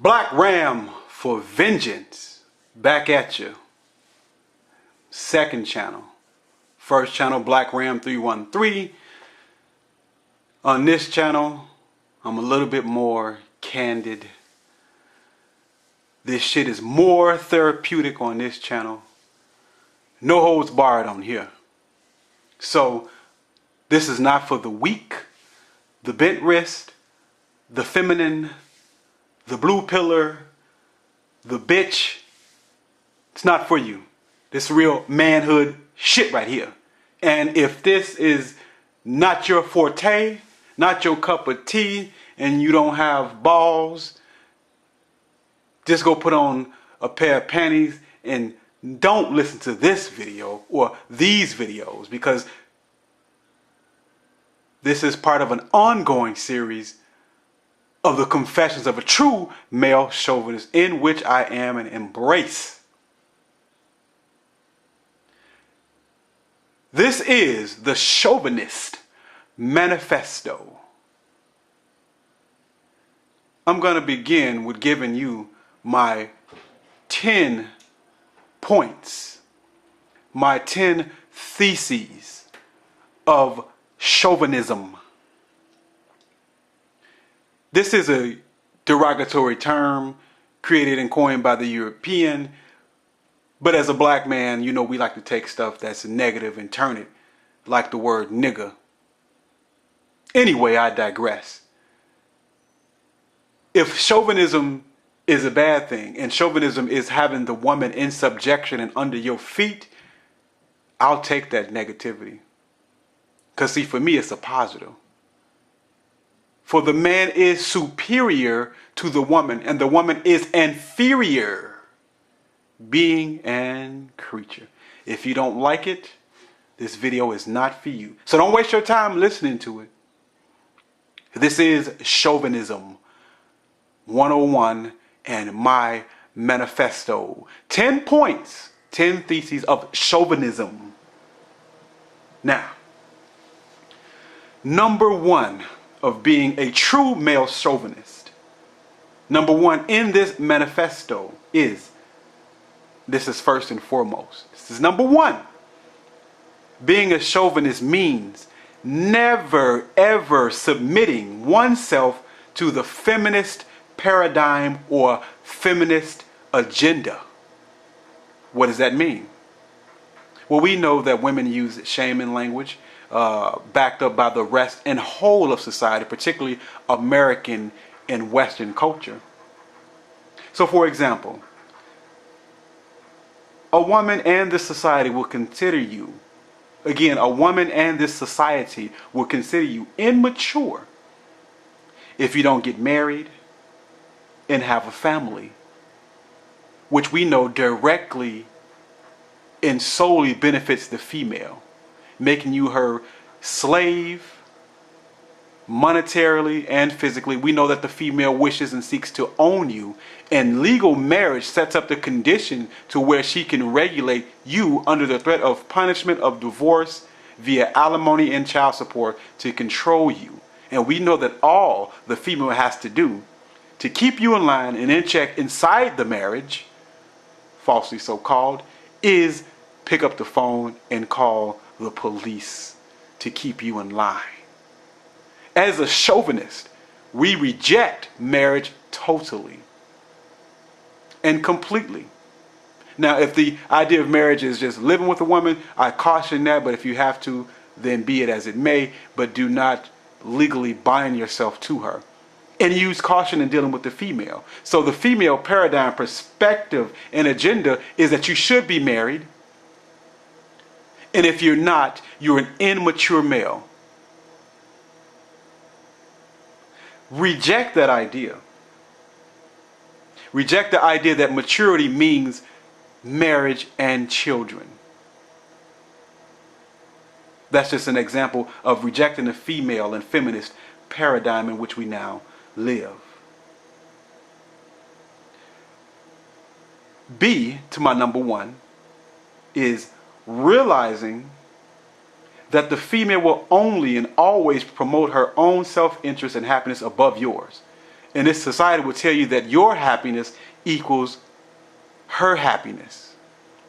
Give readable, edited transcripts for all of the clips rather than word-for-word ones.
Black Ram for vengeance. Back at you. Second channel. First channel, Black Ram 313. On this channel, I'm a little bit more candid. This shit is more therapeutic on this channel. No holds barred on here. So, this is not for the weak, the bent wrist, the feminine, the blue pillar, the bitch. It's not for you. This real manhood shit right here. And if this is not your forte, not your cup of tea, and you don't have balls, just go put on a pair of panties and don't listen to this video or these videos, because this is part of an ongoing series of the confessions of a true male chauvinist, in which I am an embrace. This is the Chauvinist Manifesto. I'm going to begin with giving you my 10 points, my 10 theses of chauvinism. This is a derogatory term created and coined by the European, but as a black man, you know, we like to take stuff that's negative and turn it, like the word nigga. Anyway, I digress. If chauvinism is a bad thing, and chauvinism is having the woman in subjection and under your feet, I'll take that negativity. Because see, for me, it's a positive. For the man is superior to the woman, and the woman is inferior being and creature. If you don't like it, this video is not for you. So don't waste your time listening to it. This is Chauvinism 101 and my manifesto. 10 points, 10 theses of chauvinism. Now, number one of being a true male chauvinist. Number one in this manifesto is, this is first and foremost, this is number one. Being a chauvinist means never ever submitting oneself to the feminist paradigm or feminist agenda. What does that mean? Well, we know that women use shaming language, backed up by the rest and whole of society, particularly American and Western culture. So, for example, a woman and this society will consider you, again, a woman and this society will consider you immature if you don't get married and have a family, which we know directly and solely benefits the female, making you her slave monetarily and physically. We know that the female wishes and seeks to own you, and legal marriage sets up the condition to where she can regulate you under the threat of punishment of divorce via alimony and child support to control you. And we know that all the female has to do to keep you in line and in check inside the marriage, falsely so called, is pick up the phone and call the police to keep you in line. As a chauvinist, we reject marriage totally and completely. Now, if the idea of marriage is just living with a woman, I caution that, but if you have to, then be it as it may, but do not legally bind yourself to her. And use caution in dealing with the female. So the female paradigm, perspective, and agenda is that you should be married. And if you're not, you're an immature male. Reject that idea. Reject the idea that maturity means marriage and children. That's just an example of rejecting the female and feminist paradigm in which we now live. B, to my number one, is realizing that the female will only and always promote her own self-interest and happiness above yours. And this society will tell you that your happiness equals her happiness.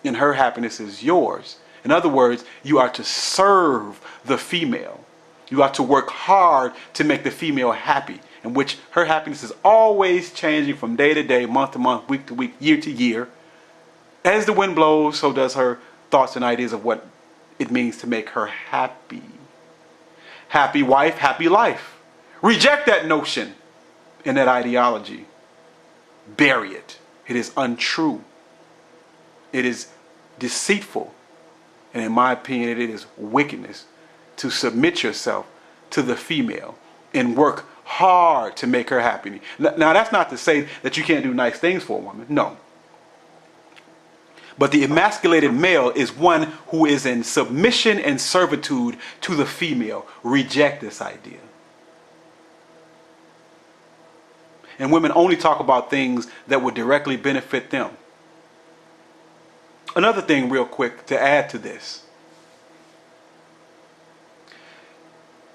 And her happiness is yours. In other words, you are to serve the female. You are to work hard to make the female happy, in which her happiness is always changing from day to day, month to month, week to week, year to year. As the wind blows, so does her thoughts and ideas of what it means to make her happy. Happy wife, happy life. Reject that notion and that ideology. Bury it. It is untrue. It is deceitful. And in my opinion, it is wickedness to submit yourself to the female and work hard to make her happy. Now, that's not to say that you can't do nice things for a woman. No. But the emasculated male is one who is in submission and servitude to the female. Reject this idea. And women only talk about things that would directly benefit them. Another thing real quick to add to this.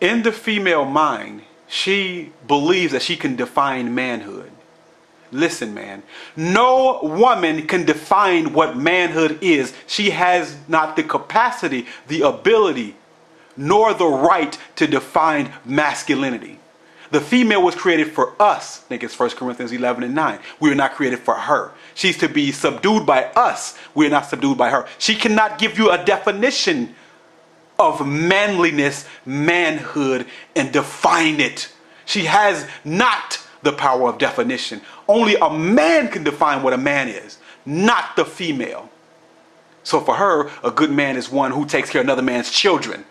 In the female mind, she believes that she can define manhood. Listen, man, no woman can define what manhood is. She has not the capacity, the ability, nor the right to define masculinity. The female was created for us. I think it's 1 Corinthians 11:9. We are not created for her. She's to be subdued by us. We are not subdued by her. She cannot give you a definition of manliness, manhood, and define it. She has not the power of definition. Only a man can define what a man is, not the female. So for her, a good man is one who takes care of another man's children.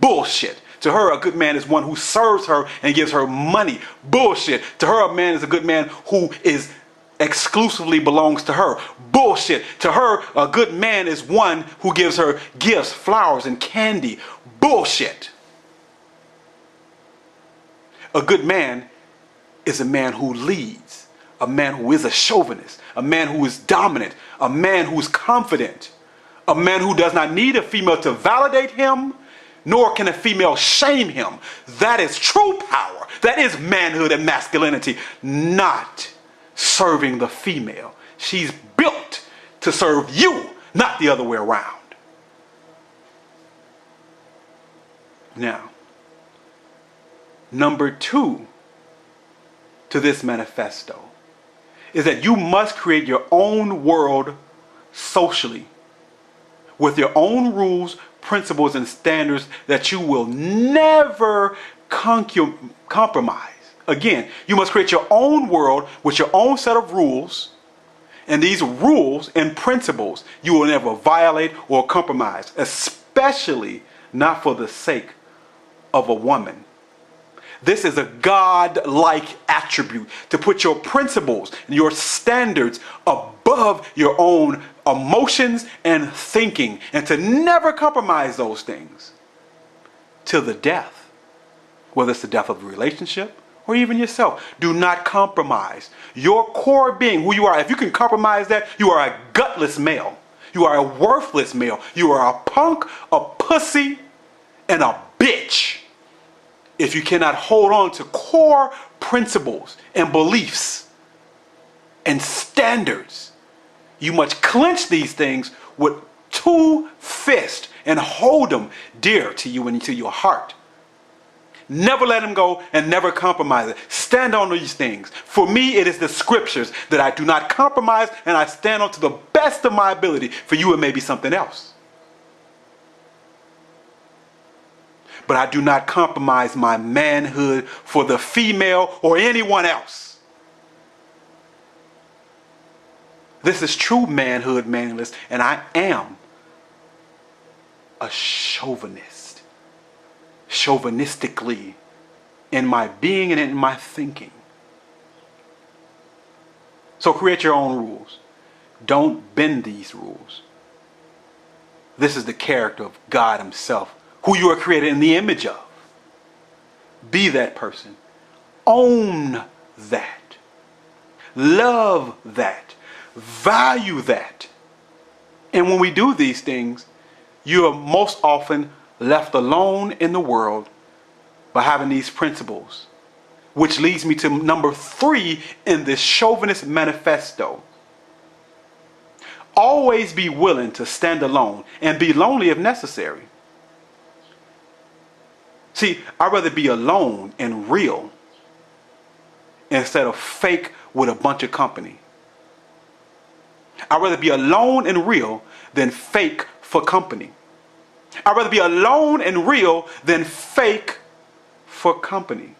Bullshit. To her, a good man is one who serves her and gives her money. Bullshit. To her, a man is a good man who is exclusively belongs to her. Bullshit. To her, a good man is one who gives her gifts, flowers, and candy. Bullshit. A good man is a man who leads, a man who is a chauvinist, a man who is dominant, a man who is confident, a man who does not need a female to validate him, nor can a female shame him. That is true power. That is manhood and masculinity, not serving the female. She's built to serve you, not the other way around. Now, number 2 to this manifesto is that you must create your own world socially with your own rules, principles, and standards that you will never compromise. Again, you must create your own world with your own set of rules, and these rules and principles you will never violate or compromise, especially not for the sake of a woman. This is a God-like attribute, to put your principles and your standards above your own emotions and thinking, and to never compromise those things till the death, whether it's the death of a relationship or even yourself. Do not compromise your core being, who you are. If you can compromise that, you are a gutless male. You are a worthless male. You are a punk, a pussy, and a bitch. If you cannot hold on to core principles and beliefs and standards, you must clench these things with 2 fists and hold them dear to you and to your heart. Never let them go and never compromise it. Stand on these things. For me, it is the scriptures that I do not compromise, and I stand on to the best of my ability. For you, it may be something else. But I do not compromise my manhood for the female or anyone else. This is true manhood, manliness, and I am a chauvinist. Chauvinistically, in my being and in my thinking. So create your own rules. Don't bend these rules. This is the character of God himself, who you are created in the image of. Be that person. Own that. Love that. Value that. And when we do these things, you are most often left alone in the world by having these principles which leads me to number 3 in this Chauvinist Manifesto. Always be willing to stand alone and be lonely if necessary. See, I'd rather be alone and real instead of fake with a bunch of company. I'd rather be alone and real than fake for company. I'd rather be alone and real than fake for company.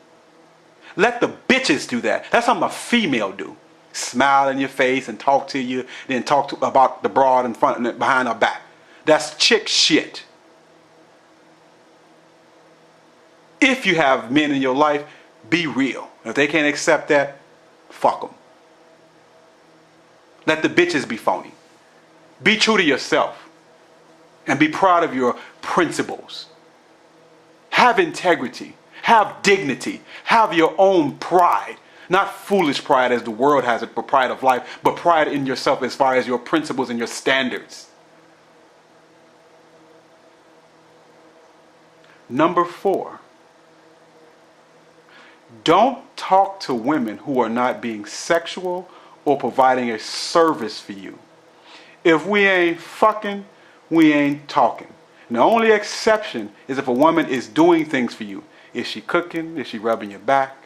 Let the bitches do that. That's something a female do. Smile in your face and talk to you, then about the broad in front and behind her back. That's chick shit. If you have men in your life, be real. If they can't accept that, fuck them. Let the bitches be phony. Be true to yourself and be proud of your principles. Have integrity. Have dignity. Have your own pride. Not foolish pride as the world has it, but pride of life, but pride in yourself as far as your principles and your standards. Number 4. Don't talk to women who are not being sexual or providing a service for you. If we ain't fucking, we ain't talking. And the only exception is if a woman is doing things for you. Is she cooking? Is she rubbing your back?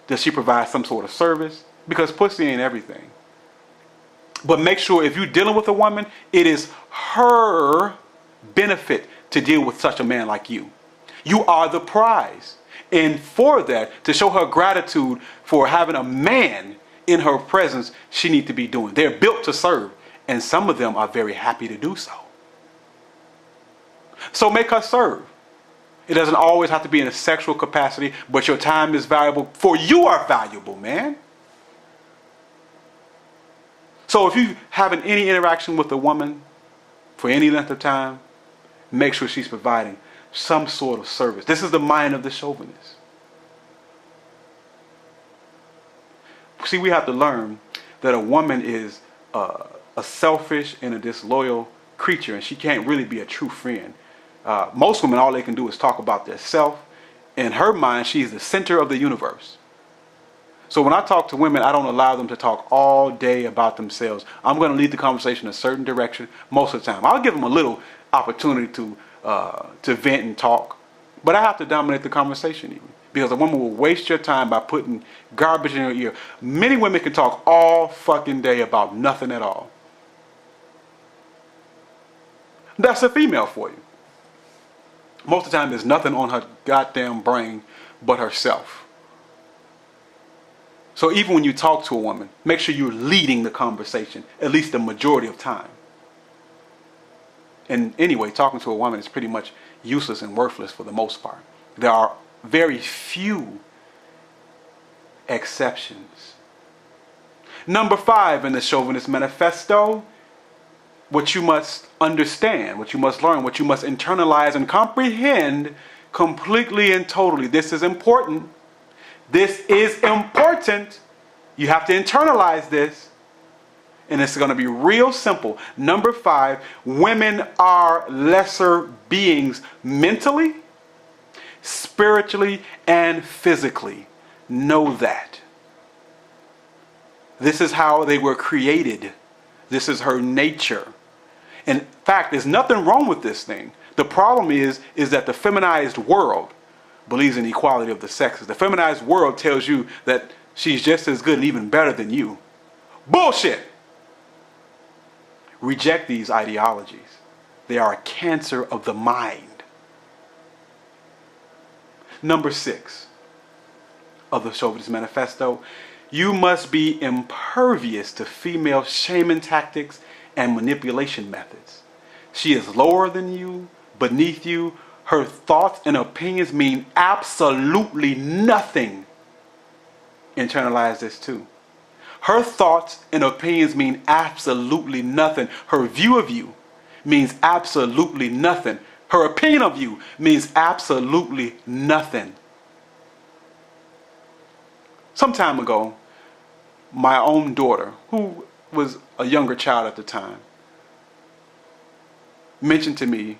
Does she provide some sort of service? Because pussy ain't everything. But make sure if you're dealing with a woman, it is her benefit to deal with such a man like you. You are the prize. And for that, to show her gratitude for having a man in her presence, she needs to be doing. They're built to serve. And some of them are very happy to do so. So make her serve. It doesn't always have to be in a sexual capacity, but your time is valuable, for you are valuable, man. So if you're having any interaction with a woman for any length of time, make sure she's providing some sort of service. This is the mind of the chauvinist. See, we have to learn that a woman is a selfish and a disloyal creature, and she can't really be a true friend. Most women, all they can do is talk about their self. In her mind, she's the center of the universe. So when I talk to women, I don't allow them to talk all day about themselves. I'm going to lead the conversation a certain direction most of the time. I'll give them a little opportunity to vent and talk, but I have to dominate the conversation even. Because a woman will waste your time by putting garbage in your ear. Many women can talk all fucking day about nothing at all. That's a female for you. Most of the time, there's nothing on her goddamn brain but herself. So even when you talk to a woman, make sure you're leading the conversation, at least the majority of time. And anyway, talking to a woman is pretty much useless and worthless for the most part. There are very few exceptions. Number 5 in the Chauvinist Manifesto, what you must understand, what you must learn, what you must internalize and comprehend completely and totally. This is important. This is important. You have to internalize this. And it's going to be real simple. Number 5, women are lesser beings mentally, spiritually, and physically. Know that. This is how they were created. This is her nature. In fact, there's nothing wrong with this thing. The problem is that the feminized world believes in equality of the sexes. The feminized world tells you that she's just as good and even better than you. Bullshit! Reject these ideologies. They are a cancer of the mind. Number 6 of the Chauvinist Manifesto, you must be impervious to female shaming tactics and manipulation methods. She is lower than you, beneath you. Her thoughts and opinions mean absolutely nothing. Internalize this too. Her thoughts and opinions mean absolutely nothing. Her view of you means absolutely nothing. Her opinion of you means absolutely nothing. Some time ago, my own daughter, who was a younger child at the time, mentioned to me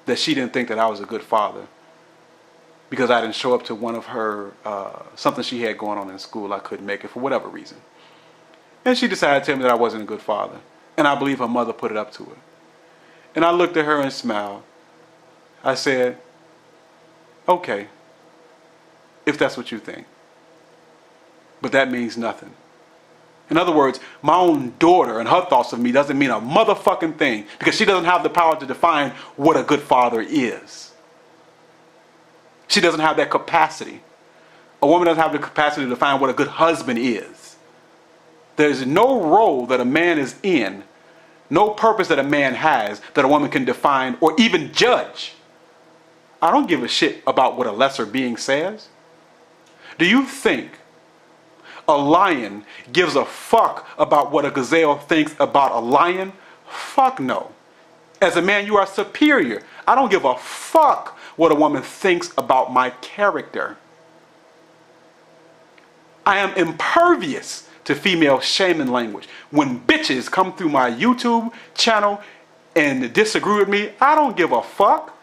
that she didn't think that I was a good father. because I didn't show up to one of her, something she had going on in school. I couldn't make it for whatever reason. And she decided to tell me that I wasn't a good father. And I believe her mother put it up to her. And I looked at her and smiled. I said, okay, if that's what you think. But that means nothing. In other words, my own daughter and her thoughts of me doesn't mean a motherfucking thing, because she doesn't have the power to define what a good father is. She doesn't have that capacity. A woman doesn't have the capacity to define what a good husband is. There's no role that a man is in, no purpose that a man has that a woman can define or even judge. I don't give a shit about what a lesser being says. Do you think a lion gives a fuck about what a gazelle thinks about a lion? Fuck no. As a man, you are superior. I don't give a fuck what a woman thinks about my character. I am impervious to female shaming language. When bitches come through my YouTube channel and disagree with me, I don't give a fuck.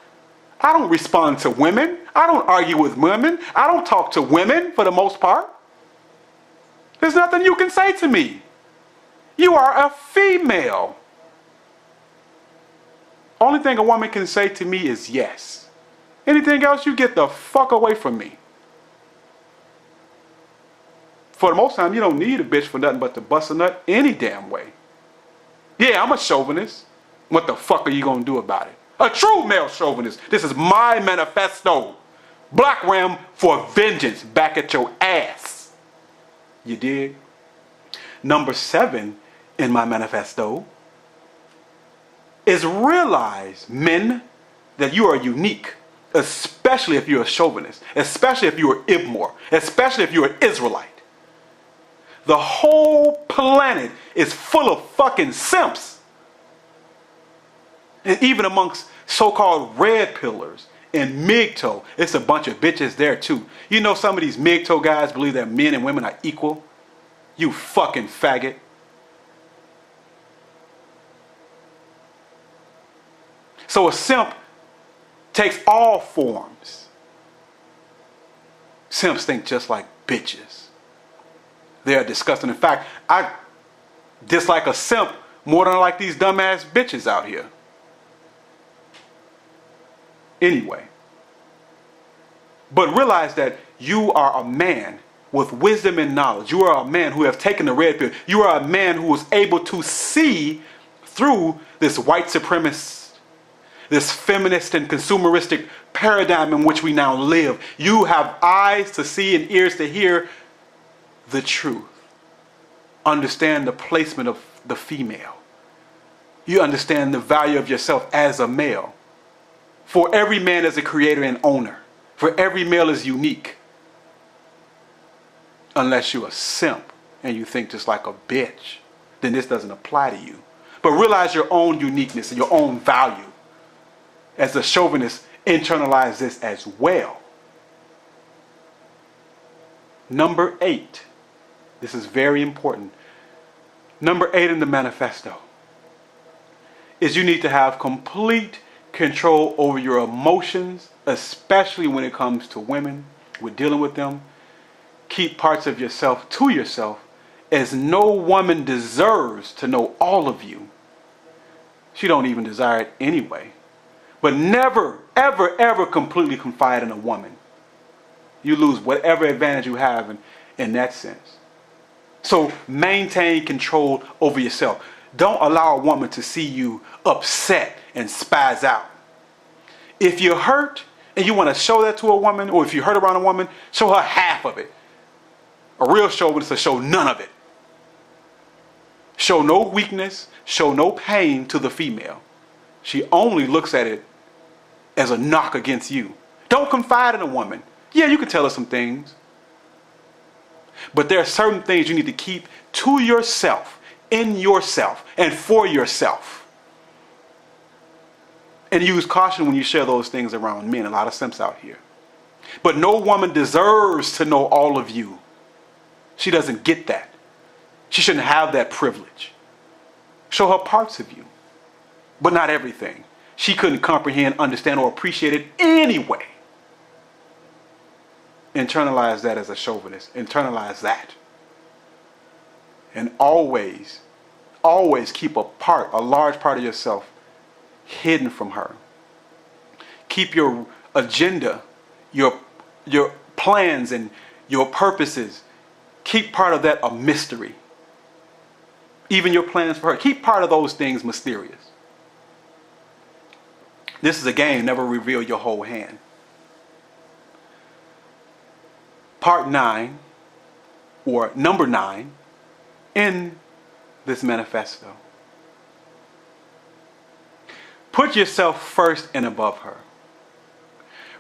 I don't respond to women. I don't argue with women. I don't talk to women for the most part. There's nothing you can say to me. You are a female. Only thing a woman can say to me is yes. Anything else, you get the fuck away from me. For the most time, you don't need a bitch for nothing but to bust a nut any damn way. Yeah, I'm a chauvinist. What the fuck are you gonna do about it? A true male chauvinist. This is my manifesto. Black Ram for vengeance back at your ass. You dig? Number 7 in my manifesto is realize, men, that you are unique, especially if you're a chauvinist, especially if you're Ibmor, especially if you're an Israelite. The whole planet is full of fucking simps. And even amongst so-called red pillars and MGTOW, it's a bunch of bitches there too. You know, some of these MGTOW guys believe that men and women are equal. You fucking faggot. So a simp takes all forms. Simps think just like bitches. They are disgusting. In fact, I dislike a simp more than I like these dumbass bitches out here. Anyway. But realize that you are a man with wisdom and knowledge. You are a man who has taken the red pill. You are a man who is able to see through this white supremacist, this feminist and consumeristic paradigm in which we now live. You have eyes to see and ears to hear the truth. Understand the placement of the female. You understand the value of yourself as a male. For every man is a creator and owner. For every male is unique. Unless you're a simp and you think just like a bitch, then this doesn't apply to you. But realize your own uniqueness and your own value. As the chauvinist, internalize this as well. Number 8. This is very important. Number 8 in the manifesto is you need to have complete control over your emotions, especially when it comes to women. We're dealing with them. Keep parts of yourself to yourself, as no woman deserves to know all of you. She don't even desire it anyway. But never, ever, ever completely confide in a woman. You lose whatever advantage you have in that sense. So maintain control over yourself. Don't allow a woman to see you upset and spaz out. If you're hurt and you want to show that to a woman, or if you're hurt around a woman, show her half of it. A real chauvinist will show none of it. Show no weakness, show no pain to the female. She only looks at it as a knock against you. Don't confide in a woman. Yeah, you can tell her some things. But there are certain things you need to keep to yourself, in yourself, and for yourself. And use caution when you share those things around men. A lot of simps out here. But no woman deserves to know all of you. She doesn't get that. She shouldn't have that privilege. Show her parts of you, but not everything. She couldn't comprehend, understand, or appreciate it anyway. Internalize that as a chauvinist. Internalize that. And always, always keep a large part of yourself hidden from her. Keep your agenda, your plans and your purposes, keep part of that a mystery. Even your plans for her, keep part of those things mysterious. This is a game, never reveal your whole hand. Part 9, or number 9, in this manifesto. Put yourself first and above her.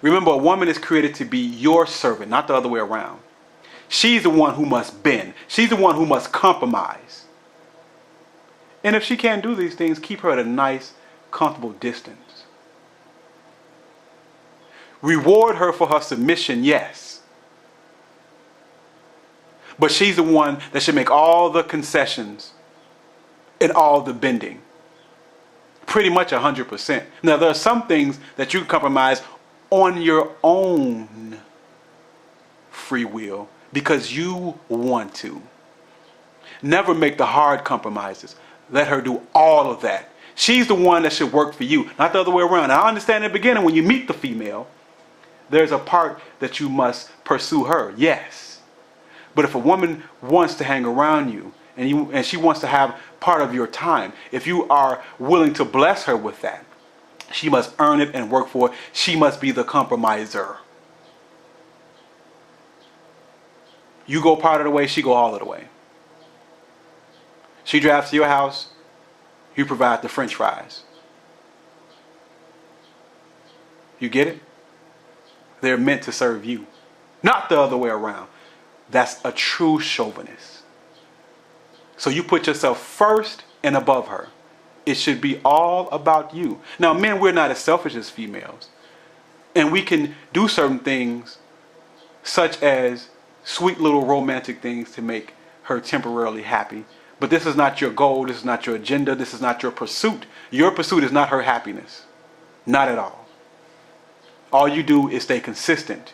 Remember, a woman is created to be your servant, not the other way around. She's the one who must bend. She's the one who must compromise. And if she can't do these things, keep her at a nice, comfortable distance. Reward her for her submission, yes. But she's the one that should make all the concessions and all the bending. Pretty much 100%. Now, there are some things that you can compromise on your own free will because you want to. Never make the hard compromises. Let her do all of that. She's the one that should work for you, not the other way around. Now, I understand in the beginning when you meet the female, there's a part that you must pursue her, yes. But if a woman wants to hang around you and she wants to have part of your time, if you are willing to bless her with that, she must earn it and work for it. She must be the compromiser. You go part of the way, she go all of the way. She drives to your house, you provide the French fries. You get it? They're meant to serve you, not the other way around. That's a true chauvinist. So you put yourself first and above her. It should be all about you. Now, men, we're not as selfish as females. And we can do certain things, such as sweet little romantic things to make her temporarily happy. But this is not your goal. This is not your agenda. This is not your pursuit. Your pursuit is not her happiness. Not at all. All you do is stay consistent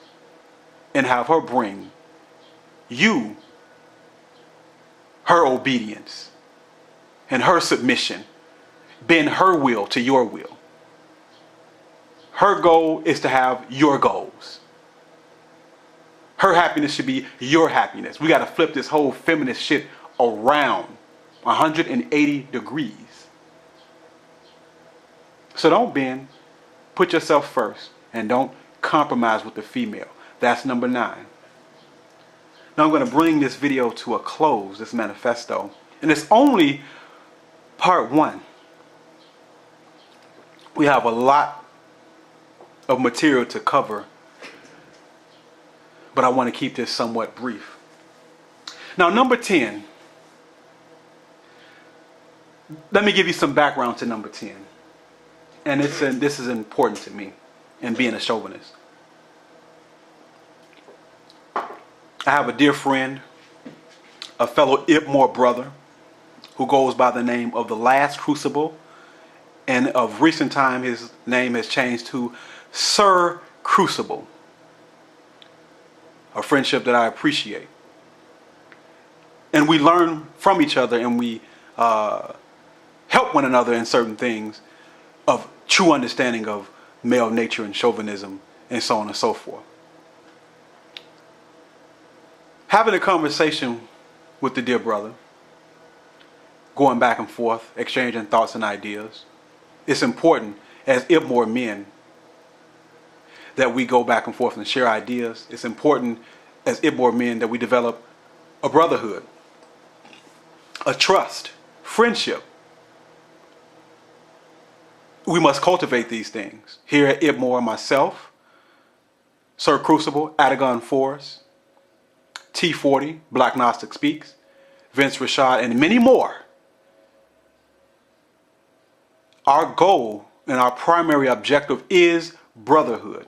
and have her bring you her obedience and her submission. Bend her will to your will. Her goal is to have your goals. Her happiness should be your happiness. We got to flip this whole feminist shit around 180 degrees. So don't bend. Put yourself first and don't compromise with the female. That's number 9. Now I'm going to bring this video to a close, this manifesto. And it's only part 1. We have a lot of material to cover, but I want to keep this somewhat brief. Now, number 10. Let me give you some background to number 10. And this is important to me in being a chauvinist. I have a dear friend, a fellow Ibmore brother, who goes by the name of the Last Crucible. And of recent time, his name has changed to Sir Crucible. A friendship that I appreciate. And we learn from each other and we help one another in certain things of true understanding of male nature and chauvinism and so on and so forth. Having a conversation with the dear brother, going back and forth, exchanging thoughts and ideas, it's important as Ibmore men that we go back and forth and share ideas. It's important as Ibmore men that we develop a brotherhood, a trust, friendship. We must cultivate these things. Here at Ibmore, myself, Sir Crucible, Adagon Forrest, T40, Black Gnostic Speaks, Vince Rashad, and many more. Our goal and our primary objective is brotherhood.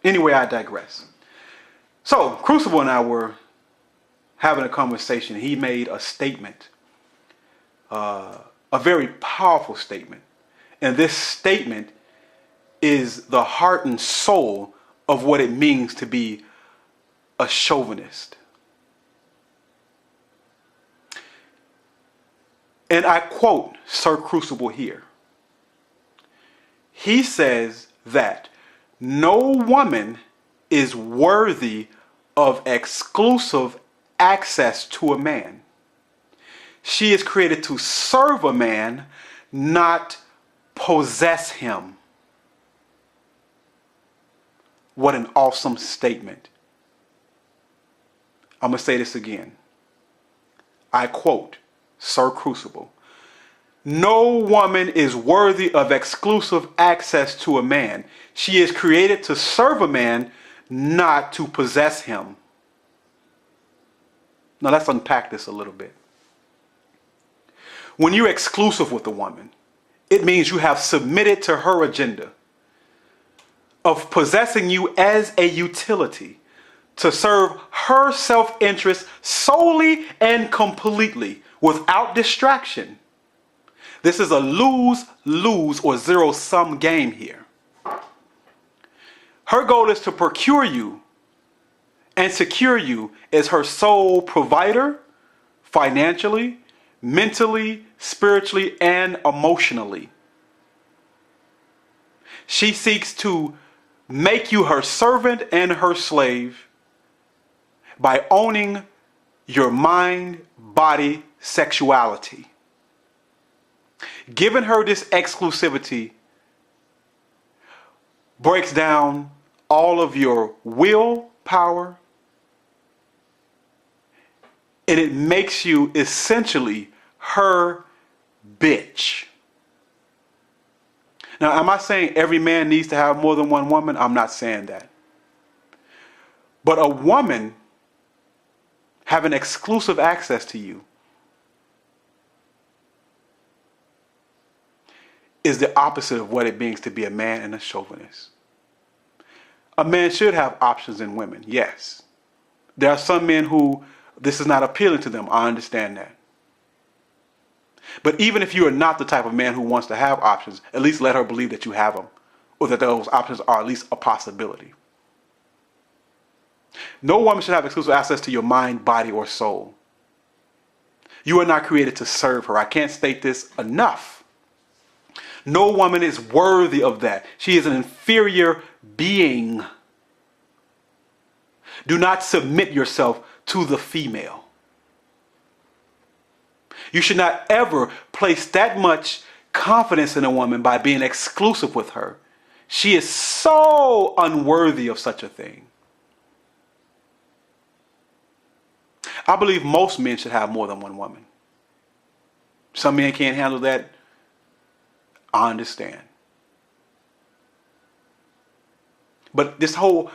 Anyway, I digress. So, Crucible and I were having a conversation. He made a statement, a very powerful statement. And this statement is the heart and soul of what it means to be a chauvinist. And I quote Sir Crucible here. He says that no woman is worthy of exclusive access to a man. She is created to serve a man, not possess him. What an awesome statement. I'm going to say this again. I quote Sir Crucible. No woman is worthy of exclusive access to a man. She is created to serve a man, not to possess him. Now let's unpack this a little bit. When you're exclusive with a woman, it means you have submitted to her agenda of possessing you as a utility to serve her self-interest solely and completely without distraction. This is a lose-lose or zero-sum game here. Her goal is to procure you and secure you as her sole provider, financially, mentally, spiritually, and emotionally. She seeks to make you her servant and her slave by owning your mind, body, sexuality. Giving her this exclusivity breaks down all of your willpower, and it makes you essentially her bitch. Now, am I saying every man needs to have more than one woman? I'm not saying that. But a woman having exclusive access to you is the opposite of what it means to be a man and a chauvinist. A man should have options in women, yes. There are some men who this is not appealing to them. I understand that. But even if you are not the type of man who wants to have options, at least let her believe that you have them, or that those options are at least a possibility. No woman should have exclusive access to your mind, body, or soul. You are not created to serve her. I can't state this enough. No woman is worthy of that. She is an inferior being. Do not submit yourself to the female. You should not ever place that much confidence in a woman by being exclusive with her. She is so unworthy of such a thing. I believe most men should have more than one woman. Some men can't handle that. I understand. But this whole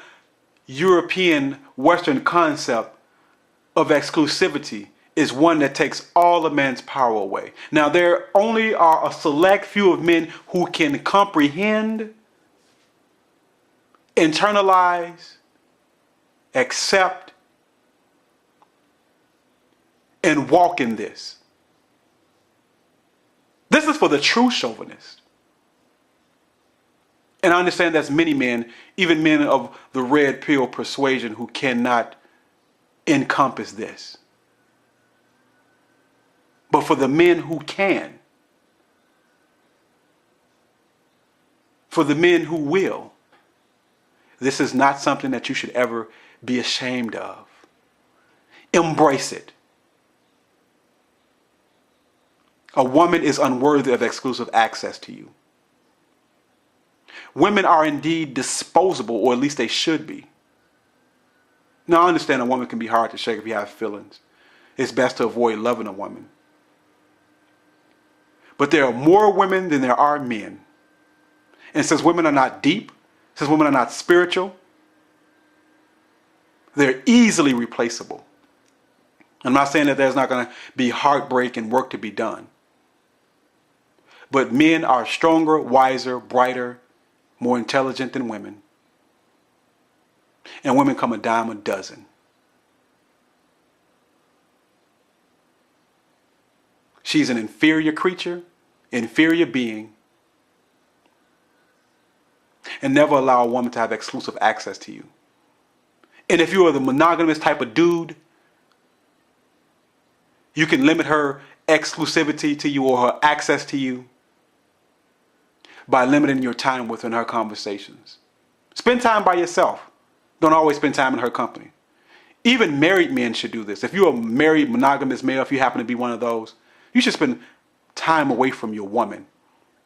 European Western concept of exclusivity is one that takes all a man's power away. Now, there only are a select few of men who can comprehend, internalize, accept, and walk in this. This is for the true chauvinist. And I understand there's many men, even men of the red pill persuasion, who cannot encompass this. But for the men who can, for the men who will, this is not something that you should ever be ashamed of. Embrace it. A woman is unworthy of exclusive access to you. Women are indeed disposable, or at least they should be. Now, I understand a woman can be hard to shake if you have feelings. It's best to avoid loving a woman. But there are more women than there are men. And since women are not deep, since women are not spiritual, they're easily replaceable. I'm not saying that there's not going to be heartbreak and work to be done. But men are stronger, wiser, brighter, more intelligent than women. And women come a dime a dozen. She's an inferior creature, inferior being. And never allow a woman to have exclusive access to you. And if you are the monogamous type of dude, you can limit her exclusivity to you or her access to you by limiting your time with her in her conversations. Spend time by yourself. Don't always spend time in her company. Even married men should do this. If you're a married monogamous male, if you happen to be one of those, you should spend time away from your woman.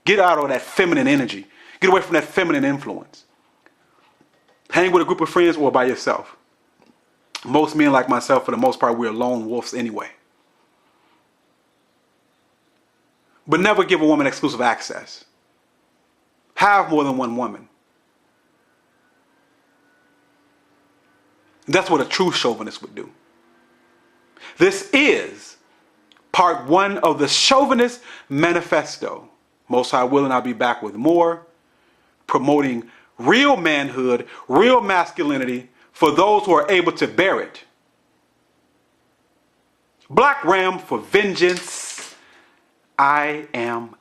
Get out of that feminine energy. Get away from that feminine influence. Hang with a group of friends or by yourself. Most men like myself, for the most part, we're lone wolves anyway. But never give a woman exclusive access. Have more than one woman. That's what a true chauvinist would do. This is part 1 of the Chauvinist Manifesto. Most High willing, I'll be back with more, promoting real manhood, real masculinity for those who are able to bear it. Black Ram for vengeance. I am